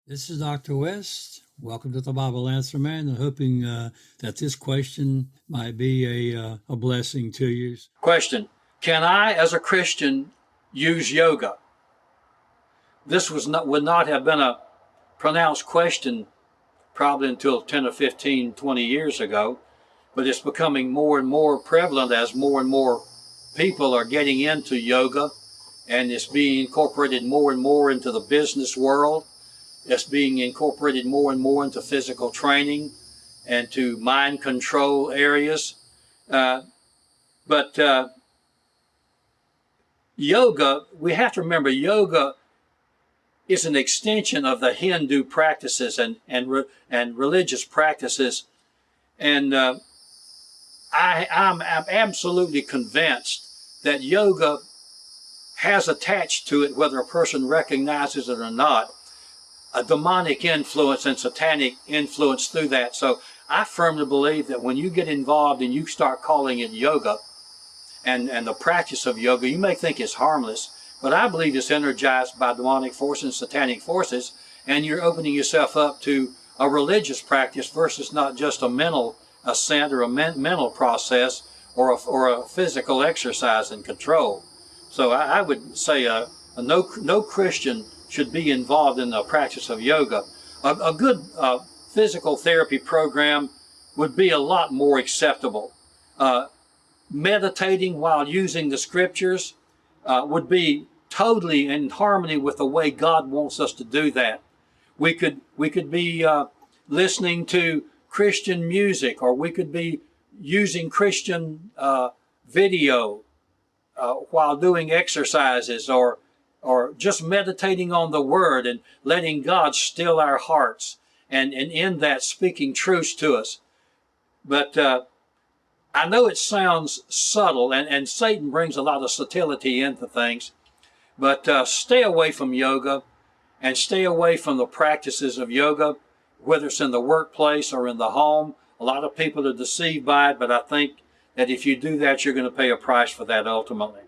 This is Dr. West. Welcome to the Bible Answer Man, and hoping that this question might be a blessing to you. Question: can I, as a Christian, use yoga? This would not have been a pronounced question probably until 10 or 15, 20 years ago, but it's becoming more and more prevalent as more and more people are getting into yoga, and it's being incorporated more and more into the business world. It's being incorporated more and more into physical training and to mind control areas. But yoga, we have to remember, yoga is an extension of the Hindu practices and religious practices. And I'm absolutely convinced that yoga has attached to it, whether a person recognizes it or not, a demonic influence and satanic influence through that. So I firmly believe that when you get involved and you start calling it yoga and the practice of yoga, you may think it's harmless, but I believe it's energized by demonic forces and satanic forces, and you're opening yourself up to a religious practice versus not just a mental assent or a mental process or a physical exercise and control. So I would say no Christian should be involved in the practice of yoga. A good physical therapy program would be a lot more acceptable. Meditating while using the scriptures would be totally in harmony with the way God wants us to do that. We could be listening to Christian music, or we could be using Christian video while doing exercises, or just meditating on the Word and letting God still our hearts, and in that speaking truths to us. But I know it sounds subtle, and Satan brings a lot of subtlety into things, but stay away from yoga and stay away from the practices of yoga, whether it's in the workplace or in the home. A lot of people are deceived by it, but I think that if you do that, you're going to pay a price for that ultimately.